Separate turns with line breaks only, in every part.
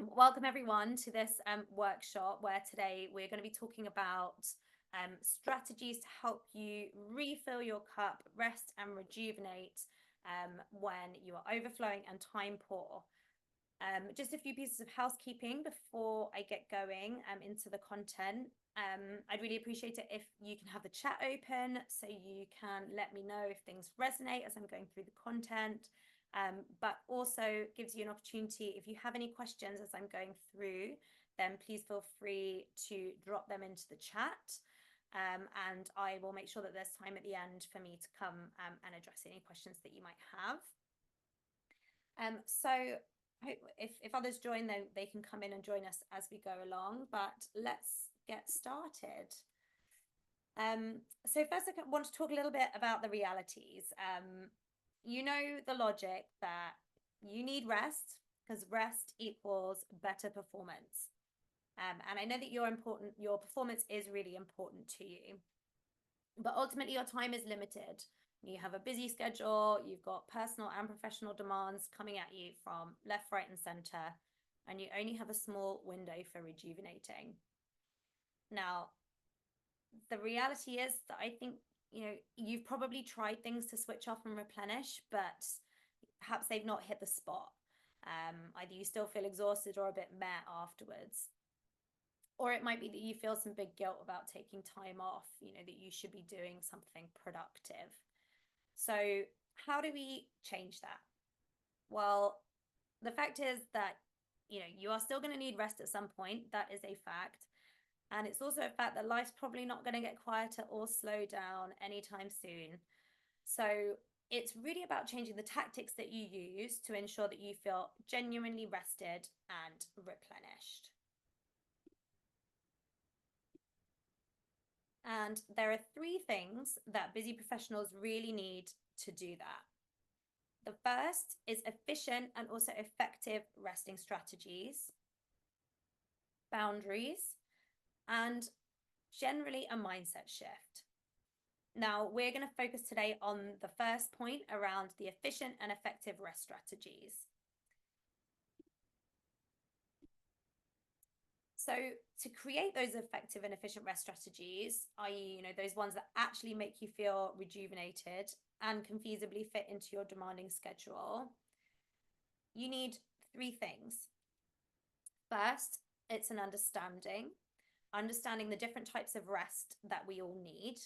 Welcome everyone to this workshop where today we're going to be talking about strategies to help you refill your cup, rest and rejuvenate when you are overflowing and time poor. Just a few pieces of housekeeping before I get going into the content. I'd really appreciate it if you can have the chat open so you can let me know if things resonate as I'm going through the content. But also gives you an opportunity, if you have any questions as I'm going through, then please feel free to drop them into the chat. And I will make sure that there's time at the end for me to come and address any questions that you might have. So if others join, then they can come in and join us as we go along, but let's get started. So first I want to talk a little bit about the realities. You know the logic that you need rest because rest equals better performance. And I know that your performance is really important to you, but ultimately your time is limited. You have a busy schedule, you've got personal and professional demands coming at you from left, right, and center, and you only have a small window for rejuvenating. Now, the reality is that I think, you've probably tried things to switch off and replenish, but perhaps they've not hit the spot. Either you still feel exhausted or a bit meh afterwards. Or it might be that you feel some big guilt about taking time off, that you should be doing something productive. So how do we change that? Well, the fact is that, you are still going to need rest at some point. That is a fact. And it's also a fact that life's probably not going to get quieter or slow down anytime soon. So it's really about changing the tactics that you use to ensure that you feel genuinely rested and replenished. And there are three things that busy professionals really need to do that. The first is efficient and also effective resting strategies, boundaries, and generally a mindset shift. Now, we're going to focus today on the first point around the efficient and effective rest strategies. So to create those effective and efficient rest strategies, i.e., those ones that actually make you feel rejuvenated and can feasibly fit into your demanding schedule, you need three things. First, it's an understanding the different types of rest that we all need.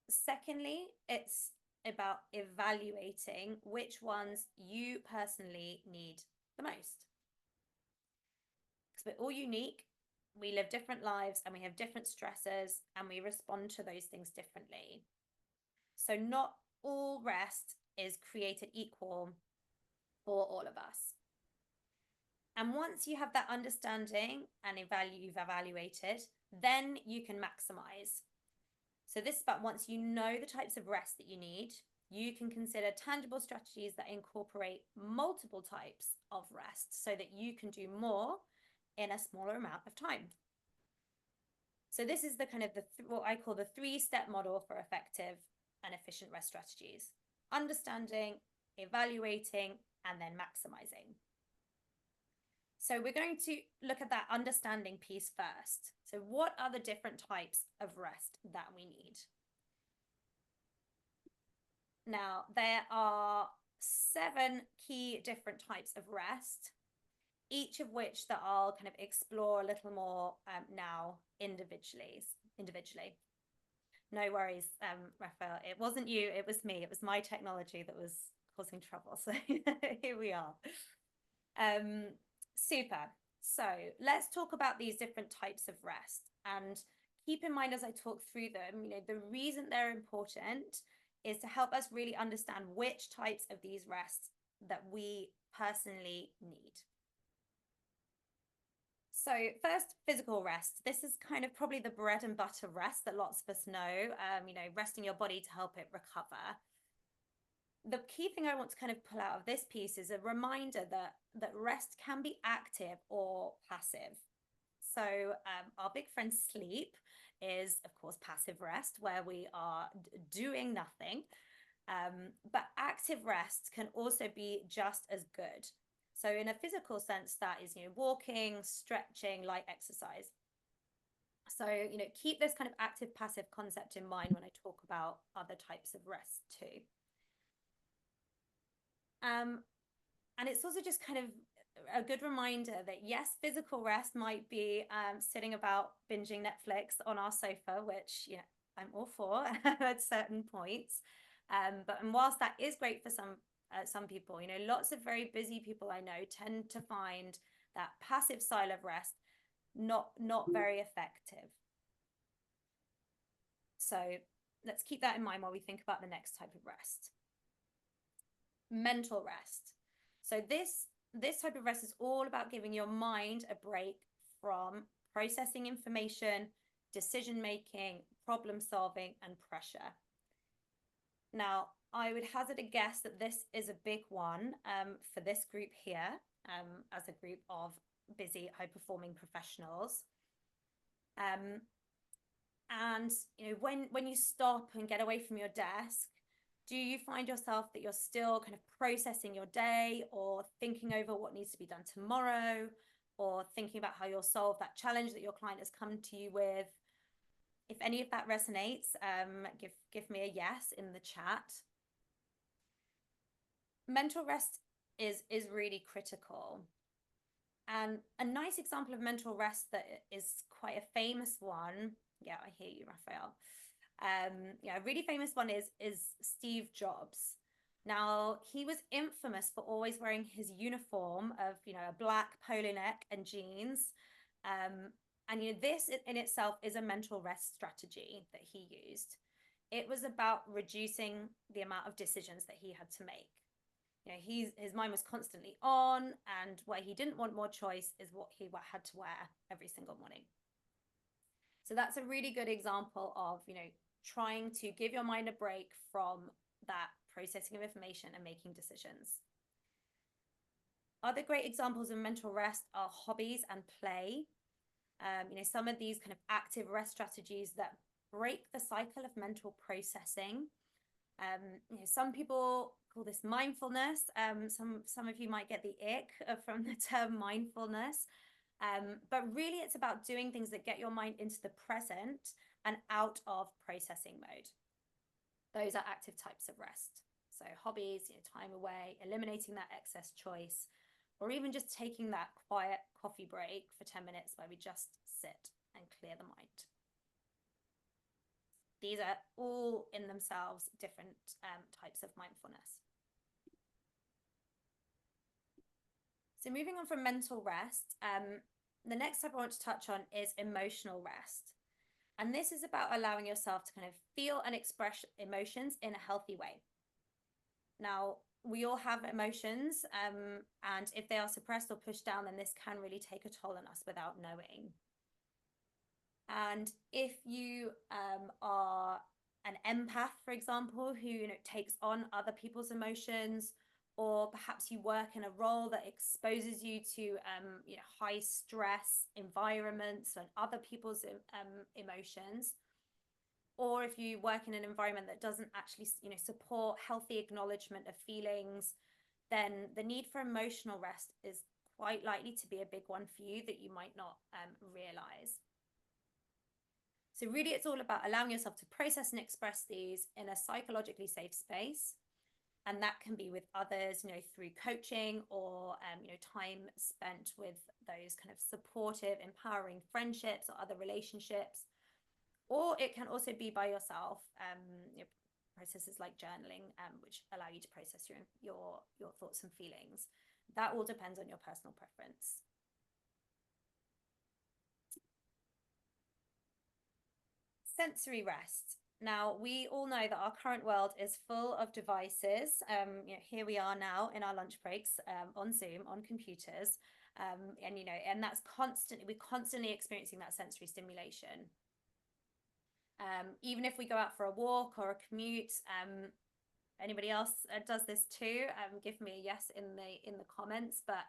Secondly, it's about evaluating which ones you personally need the most. Because we're all unique, we live different lives and we have different stresses and we respond to those things differently. So not all rest is created equal for all of us. And once you have that understanding and you've evaluated, then you can maximize. So this is about once you know the types of rest that you need, you can consider tangible strategies that incorporate multiple types of rest so that you can do more in a smaller amount of time. So this is the kind of what I call the three-step model for effective and efficient rest strategies: understanding, evaluating, and then maximizing. So we're going to look at that understanding piece first. So what are the different types of rest that we need? Now, there are 7 key different types of rest, each of which that I'll kind of explore a little more now individually. No worries, Raphael. It wasn't you, it was me. It was my technology that was causing trouble. So here we are. Super. So let's talk about these different types of rest, and keep in mind as I talk through them, the reason they're important is to help us really understand which types of these rests that we personally need. So first, physical rest. This is kind of probably the bread and butter rest that lots of us know, resting your body to help it recover. The key thing I want to kind of pull out of this piece is a reminder that rest can be active or passive. So our big friend sleep is, of course, passive rest, where we are doing nothing. But active rest can also be just as good. So in a physical sense, that is, walking, stretching, light exercise. So, keep this kind of active passive concept in mind when I talk about other types of rest too. And it's also just kind of a good reminder that yes, physical rest might be sitting about binging Netflix on our sofa, which I'm all for at certain points. But whilst that is great for some people, lots of very busy people I know tend to find that passive style of rest not very effective. So let's keep that in mind while we think about the next type of rest. Mental rest. So this type of rest is all about giving your mind a break from processing information, decision making, problem solving, and pressure. Now, I would hazard a guess that this is a big one for this group here, as a group of busy, high-performing professionals. And when you stop and get away from your desk, do you find yourself that you're still kind of processing your day or thinking over what needs to be done tomorrow, or thinking about how you'll solve that challenge that your client has come to you with? If any of that resonates, give me a yes in the chat. Mental rest is really critical. And a nice example of mental rest that is quite a famous one. Yeah, I hear you, Raphael. A really famous one is Steve Jobs. Now, he was infamous for always wearing his uniform of, a black polo neck and jeans. And this in itself is a mental rest strategy that he used. It was about reducing the amount of decisions that he had to make. His mind was constantly on, and where he didn't want more choice is what he had to wear every single morning. So that's a really good example of, trying to give your mind a break from that processing of information and making decisions. Other great examples of mental rest are hobbies and play. Some of these kind of active rest strategies that break the cycle of mental processing. Some people call this mindfulness. Some of you might get the ick from the term mindfulness. But really it's about doing things that get your mind into the present and out of processing mode. Those are active types of rest. So hobbies, time away, eliminating that excess choice, or even just taking that quiet coffee break for 10 minutes where we just sit and clear the mind. These are all in themselves different types of mindfulness. So moving on from mental rest, the next type I want to touch on is emotional rest. And this is about allowing yourself to kind of feel and express emotions in a healthy way. Now, we all have emotions, and if they are suppressed or pushed down, then this can really take a toll on us without knowing. And if you are an empath, for example, who takes on other people's emotions, or perhaps you work in a role that exposes you to high stress environments and other people's emotions, or if you work in an environment that doesn't actually support healthy acknowledgement of feelings, then the need for emotional rest is quite likely to be a big one for you that you might not realize. So really it's all about allowing yourself to process and express these in a psychologically safe space. And that can be with others, through coaching, or, time spent with those kind of supportive, empowering friendships or other relationships. Or it can also be by yourself, processes like journaling, which allow you to process your thoughts and feelings. That all depends on your personal preference. Sensory rest. Now, we all know that our current world is full of devices. Here we are now in our lunch breaks on Zoom, on computers. And that's we're constantly experiencing that sensory stimulation. Even if we go out for a walk or a commute, anybody else does this too? Give me a yes in the comments. But,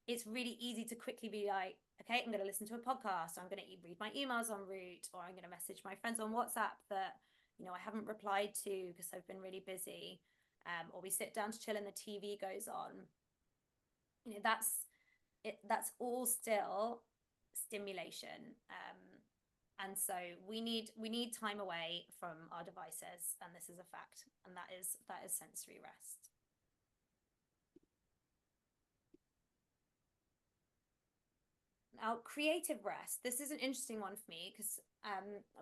it's really easy to quickly be like, okay, I'm going to listen to a podcast, or I'm going to read my emails en route, or I'm going to message my friends on WhatsApp that, I haven't replied to because I've been really busy. Or we sit down to chill and the TV goes on. that's all still stimulation. And so we need time away from our devices, and this is a fact, and that is sensory rest. Now, creative rest. This is an interesting one for me because,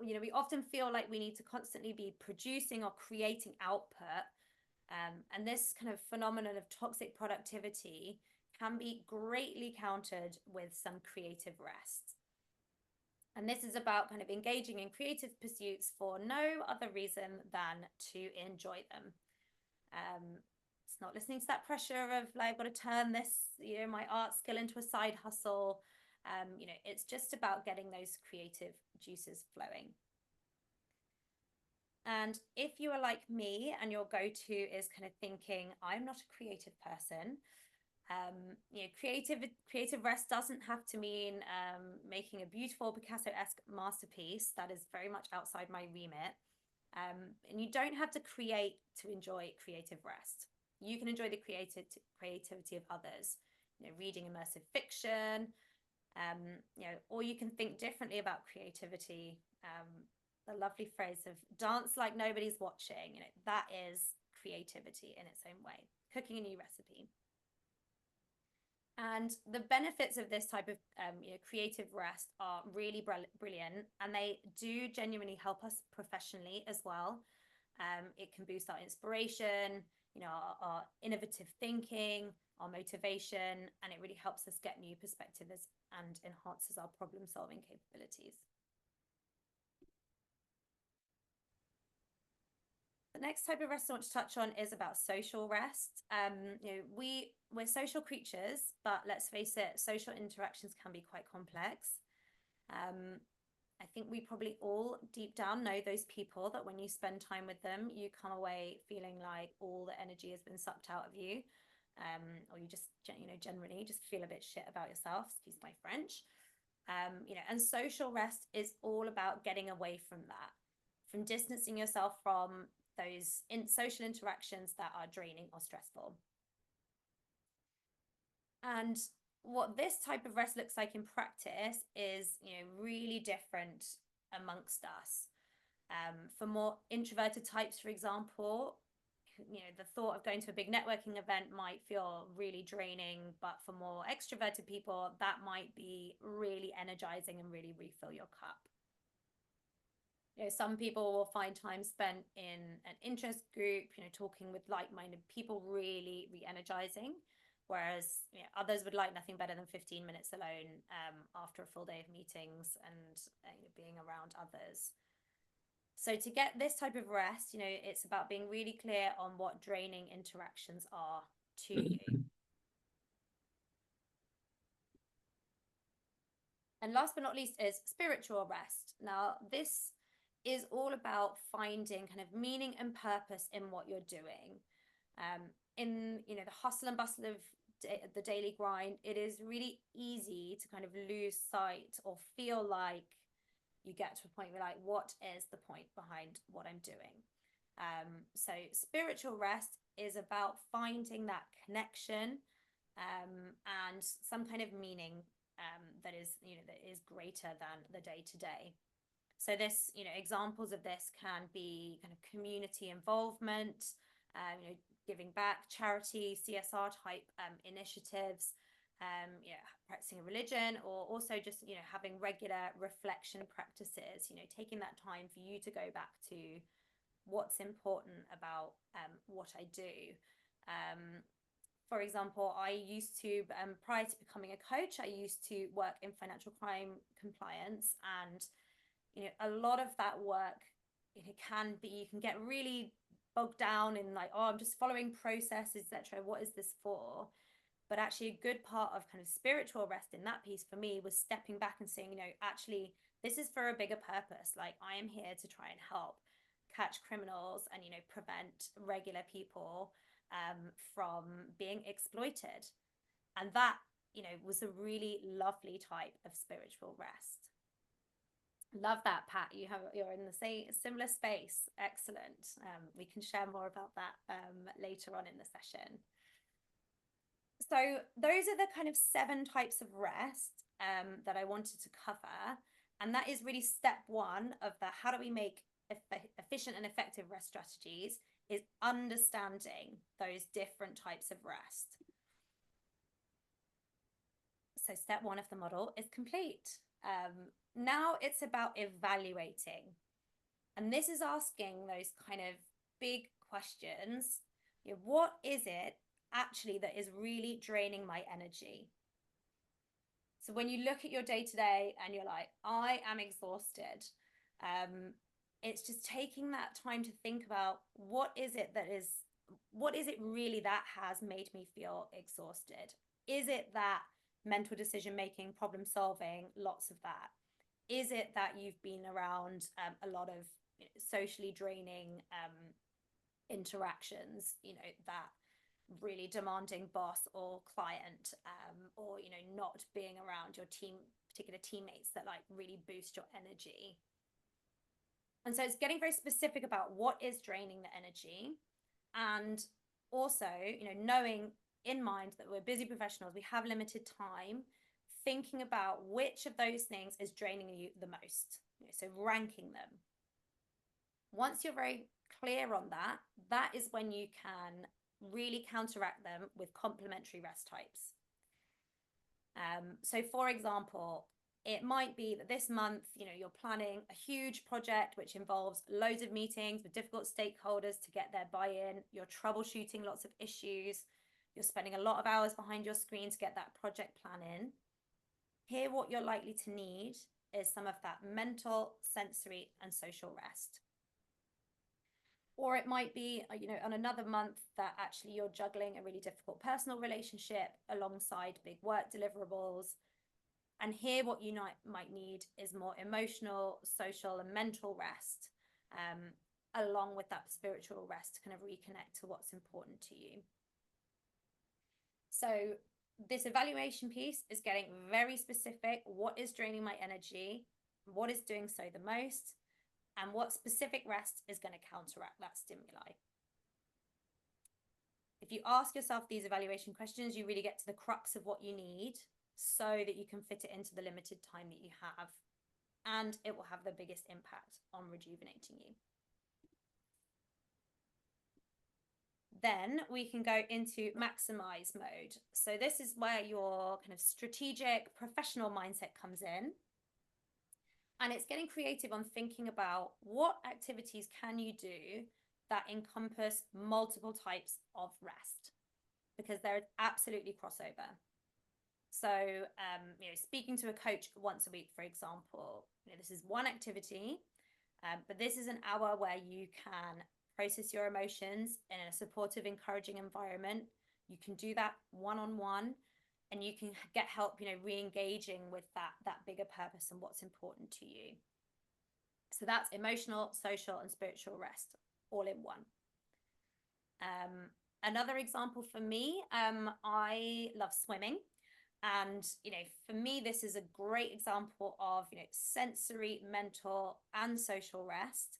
we often feel like we need to constantly be producing or creating output. And this kind of phenomenon of toxic productivity can be greatly countered with some creative rest. And this is about kind of engaging in creative pursuits for no other reason than to enjoy them. It's not listening to that pressure of like, I've got to turn this, my art skill into a side hustle. It's just about getting those creative juices flowing. And if you are like me and your go-to is kind of thinking, I'm not a creative person, creative rest doesn't have to mean making a beautiful Picasso-esque masterpiece. That is very much outside my remit. And you don't have to create to enjoy creative rest. You can enjoy the creativity of others, reading immersive fiction, or you can think differently about creativity. The lovely phrase of dance like nobody's watching, that is creativity in its own way, cooking a new recipe. And the benefits of this type of creative rest are really brilliant, and they do genuinely help us professionally as well. It can boost our inspiration, our innovative thinking, our motivation, and it really helps us get new perspectives and enhances our problem-solving capabilities. The next type of rest I want to touch on is about social rest. We're social creatures, but let's face it, social interactions can be quite complex. I think we probably all deep down know those people that when you spend time with them, you come away feeling like all the energy has been sucked out of you, or you just generally just feel a bit shit about yourself. Excuse my French. And social rest is all about getting away from that, from distancing yourself from those social interactions that are draining or stressful. And what this type of rest looks like in practice is, really different amongst us. For more introverted types, for example, the thought of going to a big networking event might feel really draining, but for more extroverted people, that might be really energizing and really refill your cup. Some people will find time spent in an interest group, talking with like-minded people really re-energizing, whereas others would like nothing better than 15 minutes alone after a full day of meetings and being around others. So to get this type of rest, it's about being really clear on what draining interactions are to you. And last but not least is spiritual rest. Now, this is all about finding kind of meaning and purpose in what you're doing. In the hustle and bustle of the daily grind, it is really easy to kind of lose sight or feel like you get to a point where like, what is the point behind what I'm doing? So spiritual rest is about finding that connection and some kind of meaning that is greater than the day to day. So this, examples of this can be kind of community involvement, giving back, charity, CSR type initiatives, practicing a religion, or also just, having regular reflection practices, taking that time for you to go back to what's important about what I do. For example, I used to, prior to becoming a coach, I used to work in financial crime compliance, and a lot of that work, you can get really bogged down in like, oh, I'm just following processes, etc. What is this for? But actually a good part of kind of spiritual rest in that piece for me was stepping back and saying, actually, this is for a bigger purpose. Like, I am here to try and help catch criminals and, prevent regular people from being exploited. And that, was a really lovely type of spiritual rest. Love that, Pat. You're in the similar space. Excellent. We can share more about that later on in the session. So those are the kind of 7 types of rest that I wanted to cover. And that is really step 1 of the how do we make efficient and effective rest strategies, is understanding those different types of rest. So step 1 of the model is complete. Now it's about evaluating. And this is asking those kind of big questions. You know, what is it actually that is really draining my energy? So when you look at your day to day and you're like, I am exhausted, it's just taking that time to think about what is it really that has made me feel exhausted? Is it that mental decision making, problem solving, lots of that? Is it that you've been around a lot of socially draining interactions, that really demanding boss or client, or not being around your particular teammates that like really boost your energy? And so it's getting very specific about what is draining the energy, and also knowing in mind that we're busy professionals, we have limited time, thinking about which of those things is draining you the most, so ranking them. Once you're very clear on that, that is when you can really counteract them with complementary rest types. So for example, it might be that this month, you're planning a huge project which involves loads of meetings with difficult stakeholders to get their buy-in. You're troubleshooting lots of issues. You're spending a lot of hours behind your screen to get that project plan in. Here, what you're likely to need is some of that mental, sensory, and social rest. Or it might be, on another month that actually you're juggling a really difficult personal relationship alongside big work deliverables. And here what you might need is more emotional, social, and mental rest, along with that spiritual rest to kind of reconnect to what's important to you. So this evaluation piece is getting very specific. What is draining my energy? What is doing so the most? And what specific rest is going to counteract that stimuli? If you ask yourself these evaluation questions, you really get to the crux of what you need so that you can fit it into the limited time that you have, and it will have the biggest impact on rejuvenating you. Then we can go into maximize mode. So this is where your kind of strategic professional mindset comes in. And it's getting creative on thinking about what activities can you do that encompass multiple types of rest, because there is absolutely crossover. So, speaking to a coach once a week, for example, this is one activity, but this is an hour where you can process your emotions in a supportive, encouraging environment. You can do that one-on-one, and you can get help, re-engaging with that bigger purpose and what's important to you. So that's emotional, social, and spiritual rest all in one. Another example for me, I love swimming. And, for me, this is a great example of, sensory, mental, and social rest.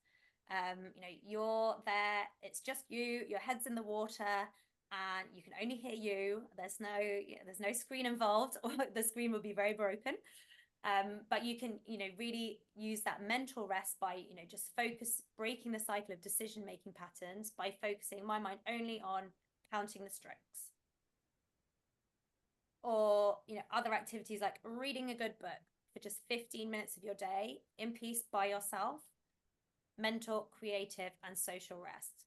You're there, it's just you, your head's in the water, and you can only hear you. There's no screen involved, or the screen will be very broken. But you can, really use that mental rest by, just breaking the cycle of decision-making patterns by focusing my mind only on counting the strokes. Or, other activities like reading a good book for just 15 minutes of your day in peace by yourself. Mental, creative, and social rest,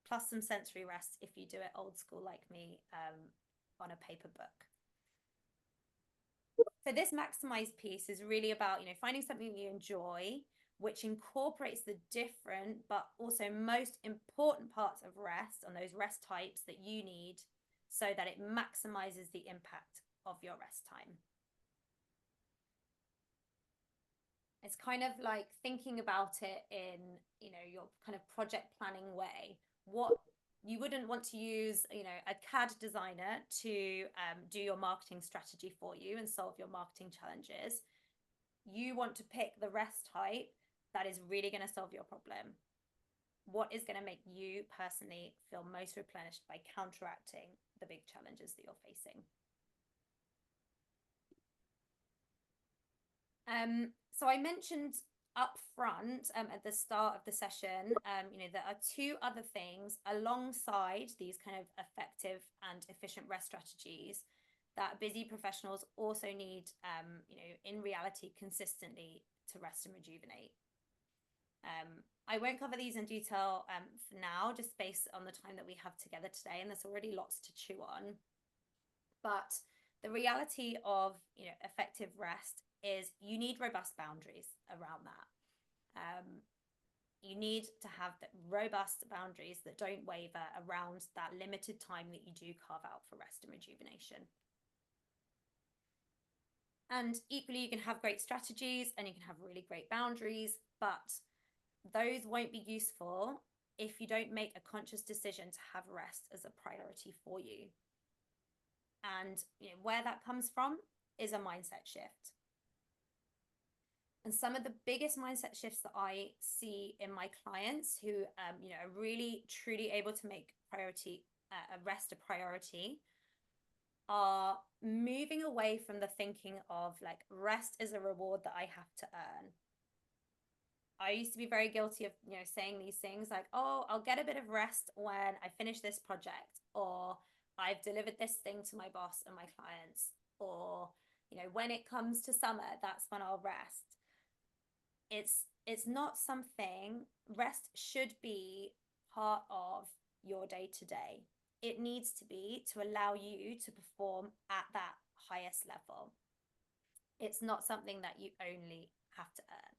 plus some sensory rest if you do it old school like me, on a paper book. So this maximize piece is really about, finding something you enjoy, which incorporates the different but also most important parts of rest on those rest types that you need, so that it maximizes the impact of your rest time. It's kind of like thinking about it in, your kind of project planning way. What you wouldn't want to use, a CAD designer to do your marketing strategy for you and solve your marketing challenges. You want to pick the rest type that is really going to solve your problem. What is going to make you personally feel most replenished by counteracting the big challenges that you're facing. So I mentioned up front at the start of the session, there are two other things alongside these kind of effective and efficient rest strategies that busy professionals also need, in reality, consistently to rest and rejuvenate. I won't cover these in detail for now, just based on the time that we have together today, and there's already lots to chew on. But the reality of, effective rest is you need robust boundaries around that. You need to have the robust boundaries that don't waver around that limited time that you do carve out for rest and rejuvenation. And equally, you can have great strategies and you can have really great boundaries, but those won't be useful if you don't make a conscious decision to have rest as a priority for you. And where that comes from is a mindset shift. And some of the biggest mindset shifts that I see in my clients who, are really truly able to make rest a priority, are moving away from the thinking of like rest is a reward that I have to earn. I used to be very guilty of, saying these things like, oh, I'll get a bit of rest when I finish this project, or I've delivered this thing to my boss and my clients, or, when it comes to summer, that's when I'll rest. It's not something. Rest should be part of your day to day. It needs to be to allow you to perform at that highest level. It's not something that you only have to earn.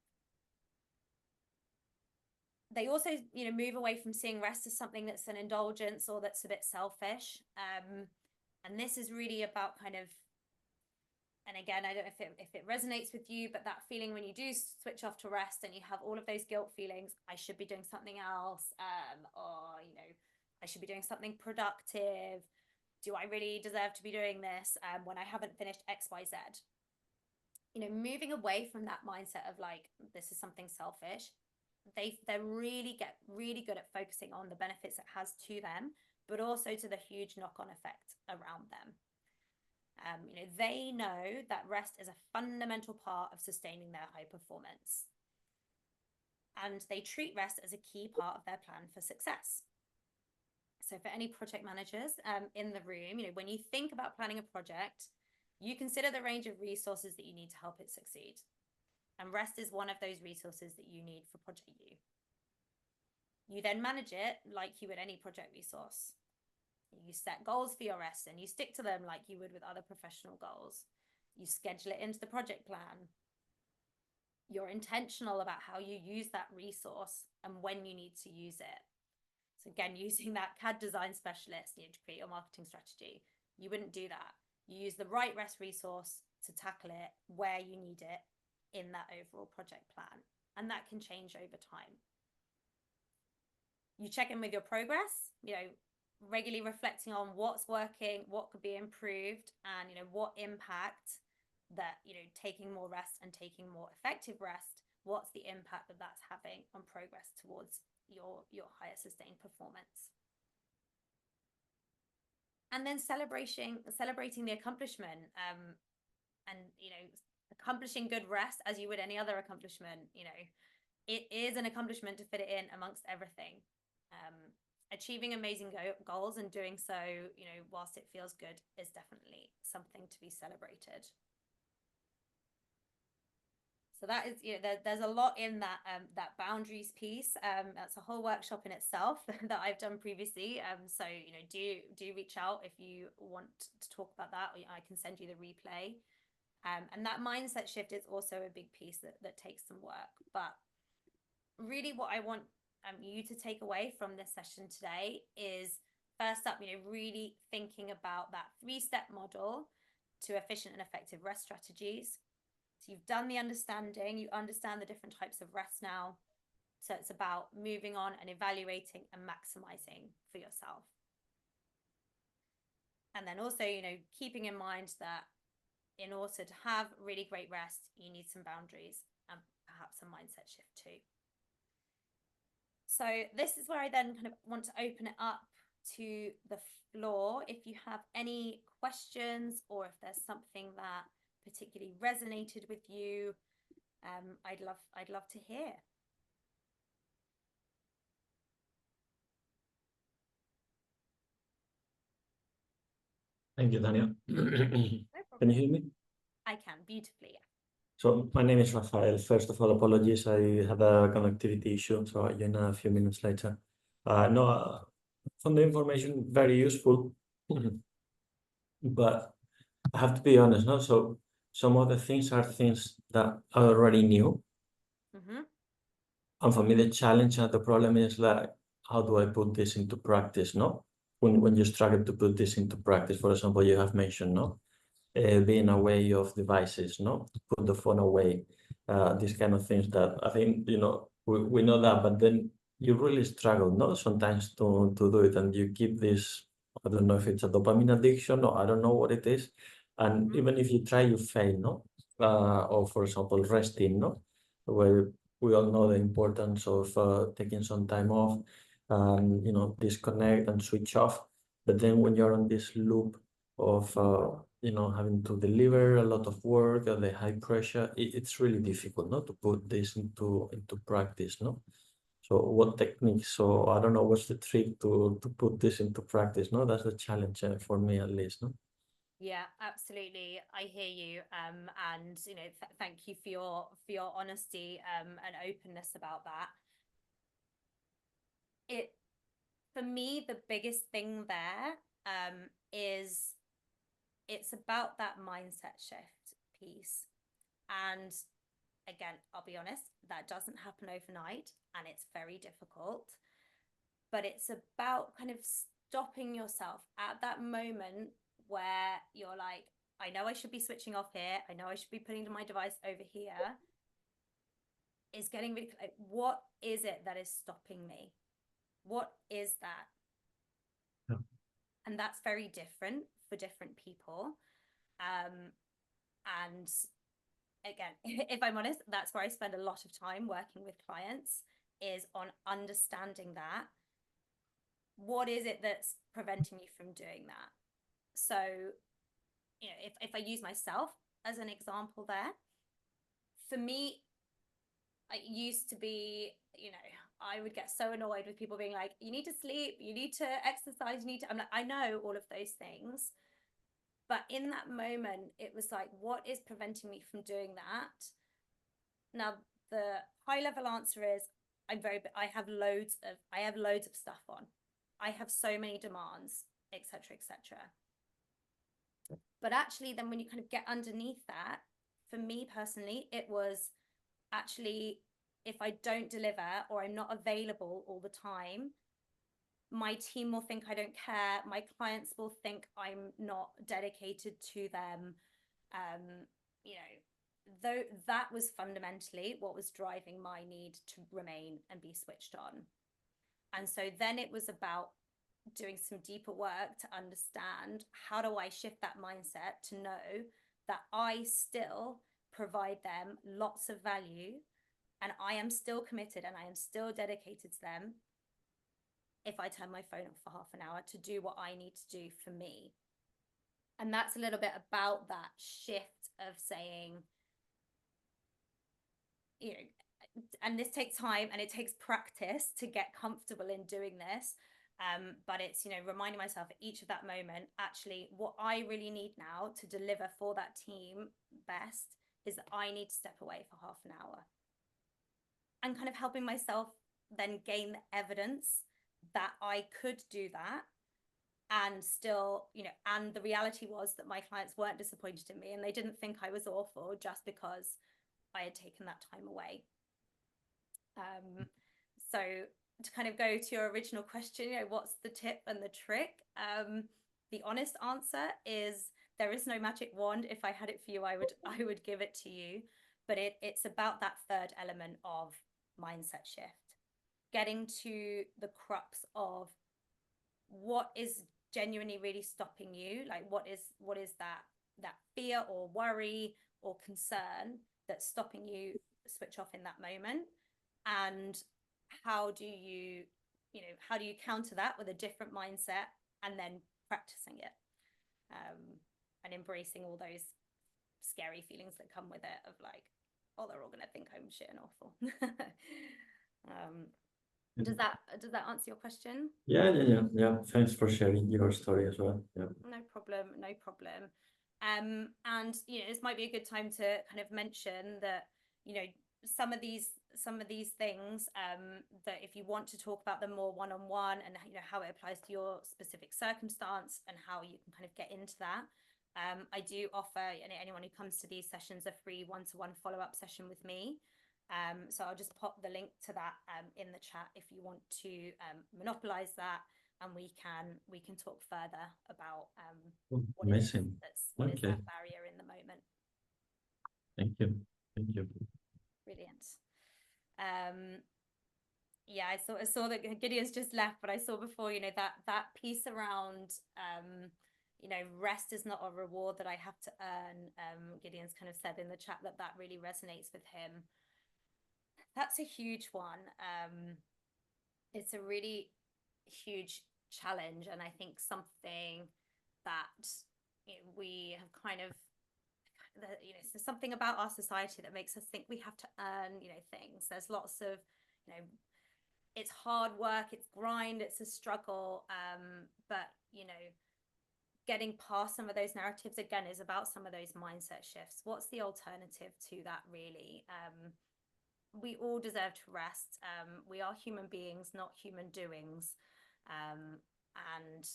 They also, move away from seeing rest as something that's an indulgence or that's a bit selfish. And this is really about kind of, and again, I don't know if it resonates with you, but that feeling when you do switch off to rest and you have all of those guilt feelings, I should be doing something else, or, I should be doing something productive. Do I really deserve to be doing this when I haven't finished X, Y, Z? Moving away from that mindset of like, this is something selfish. They really get really good at focusing on the benefits it has to them, but also to the huge knock-on effect around them. They know that rest is a fundamental part of sustaining their high performance. And they treat rest as a key part of their plan for success. So for any project managers in the room, when you think about planning a project, you consider the range of resources that you need to help it succeed. And rest is one of those resources that you need for Project U. You then manage it like you would any project resource. You set goals for your rest and you stick to them like you would with other professional goals. You schedule it into the project plan. You're intentional about how you use that resource and when you need to use it. So again, using that CAD design specialist to create your marketing strategy, you wouldn't do that. You use the right rest resource to tackle it where you need it in that overall project plan. And that can change over time. You check in with your progress, regularly reflecting on what's working, what could be improved, and what impact that taking more rest and taking more effective rest, what's the impact that that's having on progress towards your higher sustained performance. And then celebrating the accomplishment, and accomplishing good rest as you would any other accomplishment. It is an accomplishment to fit it in amongst everything. Achieving amazing goals and doing so, whilst it feels good, is definitely something to be celebrated. So that is, there's a lot in that boundaries piece. That's a whole workshop in itself that I've done previously. So do reach out if you want to talk about that, or I can send you the replay. And that mindset shift is also a big piece that takes some work. But really, what I want you to take away from this session today is, first up, really thinking about that 3-step model to efficient and effective rest strategies. So you've done the understanding, you understand the different types of rest now. So it's about moving on and evaluating and maximizing for yourself. And then also, keeping in mind that in order to have really great rest, you need some boundaries and perhaps a mindset shift too. So this is where I then kind of want to open it up to the floor if you have any questions or if there's something that particularly resonated with you. I'd love to hear.
Thank you, Tanya.
No
Can you hear me?
I can, beautifully, yeah.
So my name is Rafael. First of all, apologies. I had a connectivity issue, so I joined a few minutes later. No, found the information very useful, but I have to be honest, no? So some of the things are things that I already knew. And for me, the challenge and the problem is like, how do I put this into practice, no? When you struggle to put this into practice, for example, you have mentioned, no? Being away of devices, no? Put the phone away, these kind of things that I think, we know that, but then you really struggle, no? Sometimes to do it, and you keep this, I don't know if it's a dopamine addiction or I don't know what it is. And even if you try, you fail, no? Or for example, resting, no? Where we all know the importance of taking some time off and, disconnect and switch off. But then when you're on this loop of having to deliver a lot of work at the high pressure, it's really difficult, no, to put this into practice, no. So what techniques? So I don't know what's the trick to put this into practice, no. That's the challenge for me at least, no.
Yeah, absolutely. I hear you. And thank you for your honesty and openness about that. For me, the biggest thing there is it's about that mindset shift piece. And again, I'll be honest, that doesn't happen overnight and it's very difficult. But it's about kind of stopping yourself at that moment where you're like, I know I should be switching off here. I know I should be putting my device over here. Is getting really like, what is it that is stopping me? What is that?
Yeah.
And that's very different for different people. And again, if I'm honest, that's where I spend a lot of time working with clients, is on understanding that. What is it that's preventing you from doing that? So, if I use myself as an example there, for me, I used to be, I would get so annoyed with people being like, you need to sleep, you need to exercise, I'm like, I know all of those things. But in that moment, it was like, what is preventing me from doing that? Now, the high level answer is I have loads of stuff on. I have so many demands, etc., etc. But actually, then when you kind of get underneath that, for me personally, it was actually, if I don't deliver or I'm not available all the time, my team will think I don't care. My clients will think I'm not dedicated to them. Though that was fundamentally what was driving my need to remain and be switched on. And so then it was about doing some deeper work to understand, how do I shift that mindset to know that I still provide them lots of value and I am still committed and I am still dedicated to them if I turn my phone off for half an hour to do what I need to do for me. And that's a little bit about that shift of saying, and this takes time and it takes practice to get comfortable in doing this. But it's, reminding myself at each of that moment, actually, what I really need now to deliver for that team best is that I need to step away for half an hour. And kind of helping myself then gain the evidence that I could do that. And still, and the reality was that my clients weren't disappointed in me and they didn't think I was awful just because I had taken that time away. So to kind of go to your original question, what's the tip and the trick? The honest answer is there is no magic wand. If I had it for you, I would give it to you. But it's about that third element of mindset shift, getting to the crux of what is genuinely really stopping you. Like what is that fear or worry or concern that's stopping you switch off in that moment, and how do you how do you counter that with a different mindset and then practicing it, and embracing all those scary feelings that come with it of like, oh, they're all gonna think I'm shit and awful. Does that answer your question?
Yeah. Thanks for sharing your story as well. Yeah.
No problem. And this might be a good time to kind of mention that, some of these things, that if you want to talk about them more one-on-one, and how it applies to your specific circumstance and how you can kind of get into that, I do offer anyone who comes to these sessions a free one-to-one follow-up session with me. So I'll just pop the link to that in the chat if you want to monopolize that, and we can talk further about
Amazing.
what is that barrier in the moment.
Thank you.
Brilliant. Yeah, I saw that Gideon's just left, but I saw before, that piece around, rest is not a reward that I have to earn. Gideon's kind of said in the chat that really resonates with him. That's a huge one. It's a really huge challenge, and I think something that we have kind of, so something about our society that makes us think we have to earn things. There's lots of it's hard work, it's grind, it's a struggle, but getting past some of those narratives again is about some of those mindset shifts. What's the alternative to that, really? We all deserve to rest. We are human beings, not human doings. And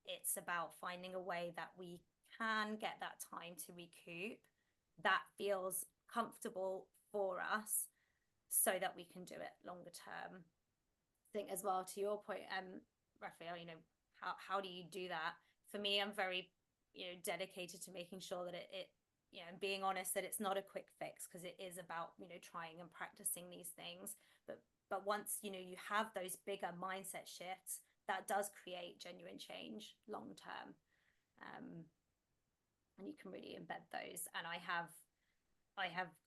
it's about finding a way that we can get that time to recoup that feels comfortable for us, so that we can do it longer term. I think as well, to your point, Raphael, how do you do that? For me, I'm very, dedicated to making sure that it and being honest that it's not a quick fix, because it is about, trying and practicing these things. But once, you have those bigger mindset shifts, that does create genuine change long term. And you can really embed those. And I have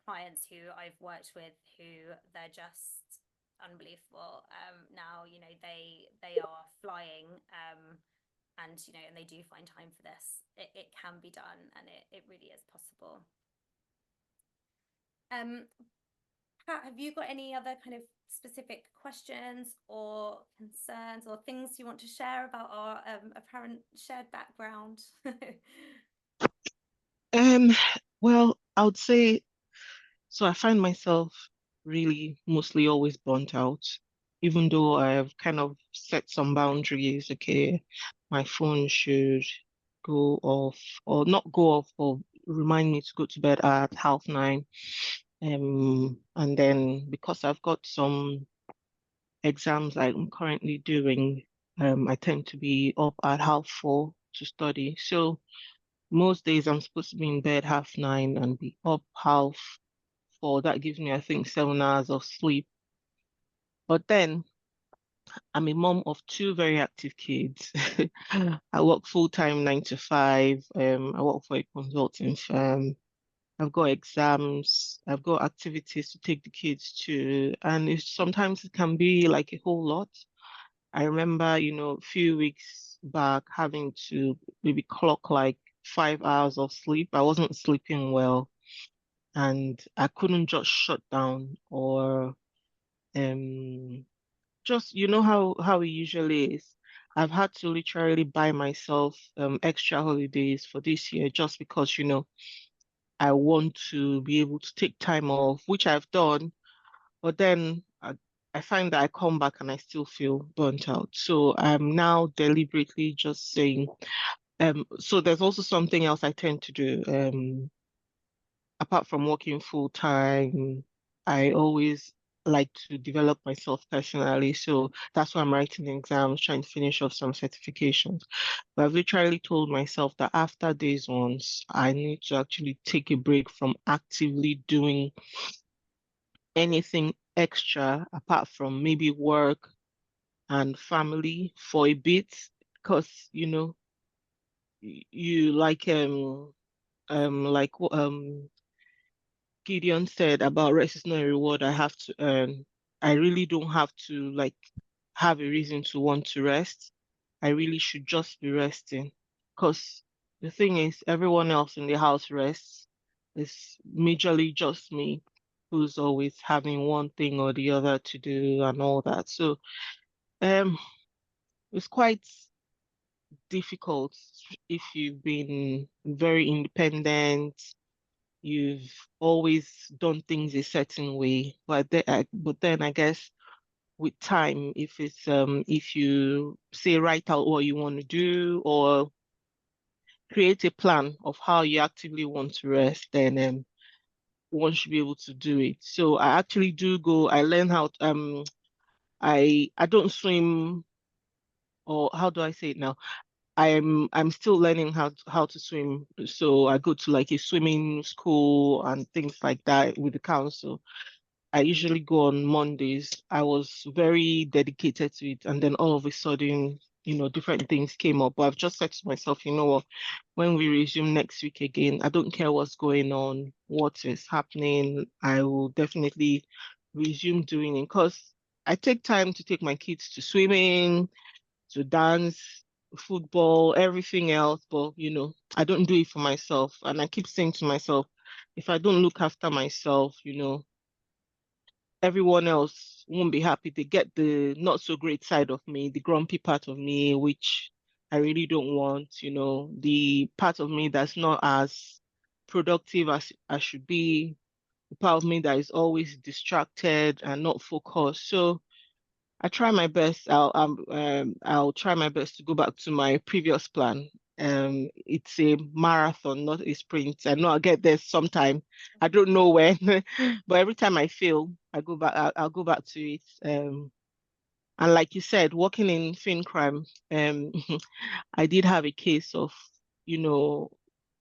clients who I've worked with who they're just unbelievable. Now, they are flying, and they do find time for this. It can be done, and it really is possible. Pat, have you got any other kind of specific questions or concerns or things you want to share about our apparent shared background?
Well, I would say, so I find myself really mostly always burnt out, even though I've kind of set some boundaries. Okay, my phone should go off, or not go off, or remind me to go to bed at 9:30. And then because I've got some exams I'm currently doing, I tend to be up at 4:30 to study. So most days I'm supposed to be in bed 9:30 and be up 4:30. That gives me, I think, 7 hours of sleep. But then I'm a mom of 2 very active kids. I work full-time 9 to 5. I work for a consulting firm. I've got exams. I've got activities to take the kids to, and sometimes it can be like a whole lot. I remember, a few weeks back having to maybe clock like 5 hours of sleep. I wasn't sleeping well, and I couldn't just shut down, or just how it usually is. I've had to literally buy myself extra holidays for this year, just because I want to be able to take time off, which I've done, but then I find that I come back and I still feel burnt out. So I'm now deliberately just saying, so there's also something else I tend to do. Apart from working full time, I always like to develop myself personally. So that's why I'm writing exams, trying to finish off some certifications. But I've literally told myself that after these ones, I need to actually take a break from actively doing anything extra apart from maybe work and family for a bit, because you Gideon said about rest is not a reward I have to earn. I really don't have to have a reason to want to rest, I really should just be resting. Because the thing is, everyone else in the house rests. It's majorly just me who's always having one thing or the other to do and all that. So um, it's quite difficult if you've been very independent, you've always done things a certain way. But then I guess with time, if you say write out what you want to do or create a plan of how you actively want to rest, then one should be able to do it. So I actually do go. I learn how. I don't swim, or how do I say it now? I'm still learning how to swim. So I go to like a swimming school and things like that with the council. I usually go on Mondays. I was very dedicated to it, and then all of a sudden, different things came up. But I've just said to myself, you know what, when we resume next week again, I don't care what's going on, what is happening, I will definitely resume doing it because I take time to take my kids to swimming, to dance, football, everything else. But I don't do it for myself. And I keep saying to myself, if I don't look after myself, everyone else won't be happy. They get the not so great side of me, the grumpy part of me, which I really don't want, the part of me that's not as productive as I should be, the part of me that is always distracted and not focused. So I try my best. I'll try my best to go back to my previous plan. It's a marathon, not a sprint. I know I'll get there sometime. I don't know when, but every time I fail, I go back. I'll go back to it. And like you said, working in fin crime, I did have a case of, you know,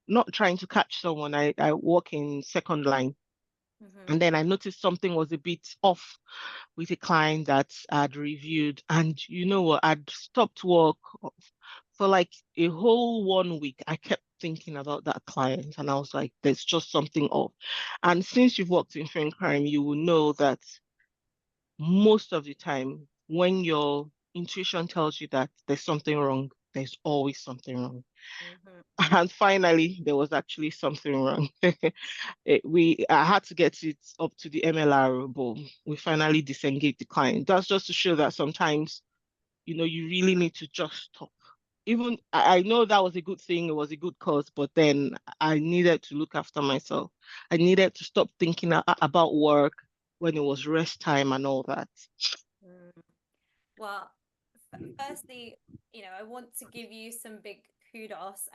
not trying to catch someone. I work in second line, and then I noticed something was a bit off with a client that I'd reviewed. And you know what? I'd stopped work for like a whole 1 week. I kept thinking about that client and I was like, there's just something off. And since you've worked in fin crime, you will know that most of the time when your intuition tells you that there's something wrong, there's always something wrong. And finally, there was actually something wrong. I had to get it up to the MLR, but we finally disengaged the client. That's just to show that sometimes, you really need to just stop. Even I know that was a good thing, it was a good cause, but then I needed to look after myself. I needed to stop thinking about work when it was rest time and all that.
Well, firstly, I want to give you some big kudos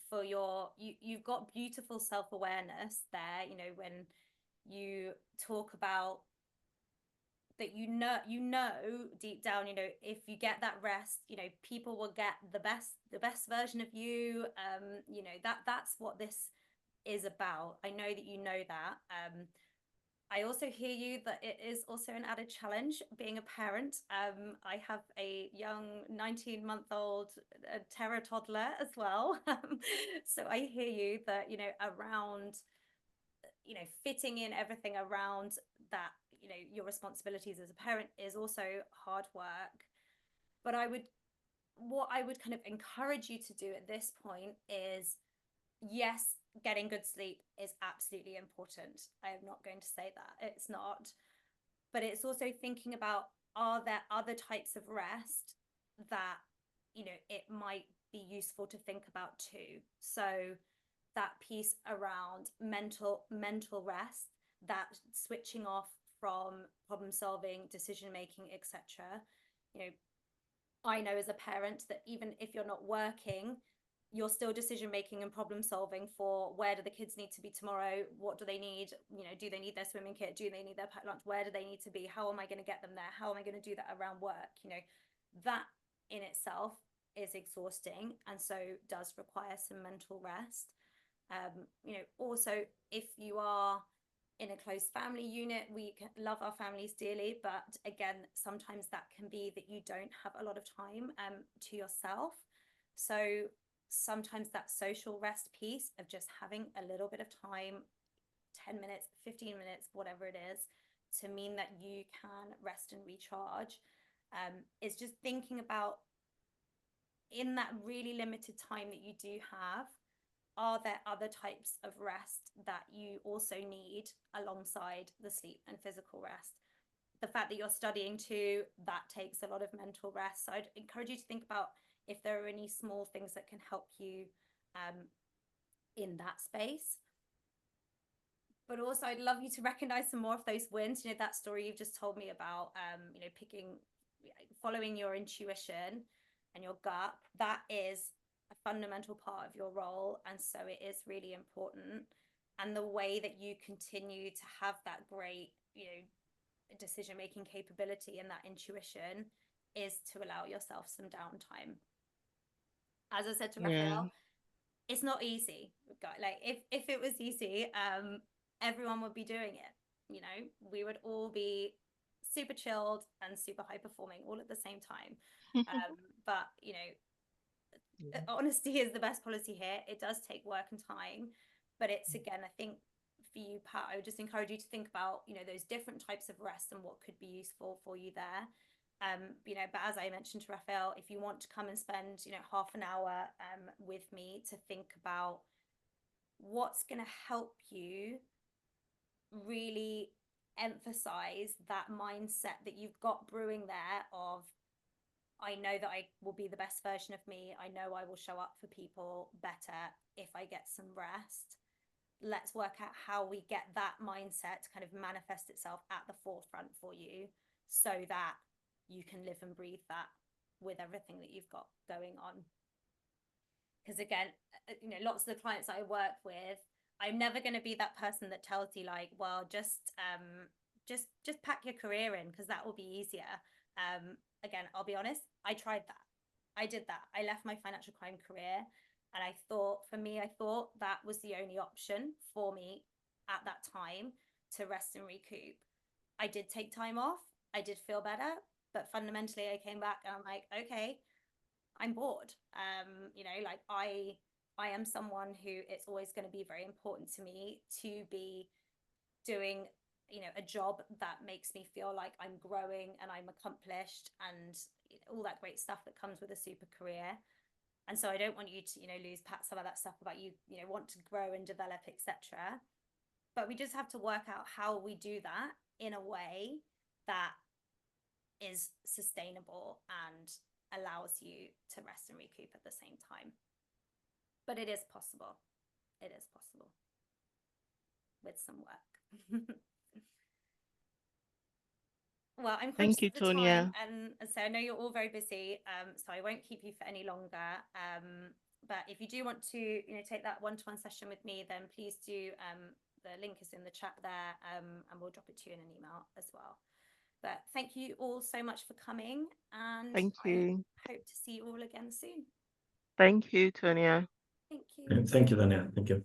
for you've got beautiful self-awareness there, when you talk about that, deep down, if you get that rest, people will get the best version of you. That's what this is about. I know that you know that. I also hear you that it is also an added challenge being a parent. I have a young 19-month-old terror toddler as well. So I hear you that, around, fitting in everything around that, your responsibilities as a parent is also hard work. But what I would kind of encourage you to do at this point is, yes, getting good sleep is absolutely important. I am not going to say that it's not, but it's also thinking about, are there other types of rest that, it might be useful to think about too. So that piece around mental rest, that switching off from problem solving, decision making, etc. I know as a parent that even if you're not working, you're still decision making and problem solving for where do the kids need to be tomorrow, what do they need, do they need their swimming kit, do they need their packed lunch, where do they need to be, how am I going to get them there, how am I going to do that around work. That in itself is exhausting and so does require some mental rest. Also, if you are in a close family unit, we love our families dearly, but again, sometimes that can be that you don't have a lot of time to yourself. So sometimes that social rest piece of just having a little bit of time, 10 minutes, 15 minutes, whatever it is, to mean that you can rest and recharge. is just thinking about, in that really limited time that you do have, are there other types of rest that you also need alongside the sleep and physical rest? The fact that you're studying too, that takes a lot of mental rest. So I'd encourage you to think about if there are any small things that can help you in that space. But also, I'd love you to recognize some more of those wins. You know, that story you've just told me about, you know, following your intuition and your gut, that is a fundamental part of your role. And so it is really important. And the way that you continue to have that great, you know, decision-making capability and that intuition is to allow yourself some downtime. As I said to Raphael, it's not easy. Like if it was easy, everyone would be doing it. You know, we would all be super chilled and super high performing all at the same time. But you know, honesty is the best policy here. It does take work and time, but it's, again, I think for you, Pat, I would just encourage you to think about, you know, those different types of rest and what could be useful for you there. You know, but as I mentioned to Raphael, if you want to come and spend, you know, half an hour with me to think about what's going to help you really emphasize that mindset that you've got brewing there of, I know that I will be the best version of me. I know I will show up for people better if I get some rest. Let's work out how we get that mindset to kind of manifest itself at the forefront for you so that you can live and breathe that with everything that you've got going on. Because again, you know, lots of the clients I work with, I'm never going to be that person that tells you like, well, just pack your career in because that will be easier. Again, I'll be honest, I tried that. I did that. I left my financial crime career. And I thought that was the only option for me at that time to rest and recoup. I did take time off. I did feel better. But fundamentally, I came back and I'm like, okay, I'm bored. You know, like I am someone who it's always going to be very important to me to be doing, you know, a job that makes me feel like I'm growing and I'm accomplished and all that great stuff that comes with a super career. And so I don't want you to, you know, lose some of that stuff about you know, want to grow and develop, etc. But we just have to work out how we do that in a way that is sustainable and allows you to rest and recoup at the same time. But it is possible. It is possible with some work. Well, I'm conscious
Thank you,
of the
Tonya.
time, and so I know you're all very busy, so I won't keep you for any longer. But if you do want to, you know, take that one-to-one session with me, then please do. The link is in the chat there, and we'll drop it to you in an email as well. But thank you all so much for coming, and
Thank you.
I hope to see you all again soon.
Thank you, Tonya.
Thank you.
Thank you, Daniel. Thank you.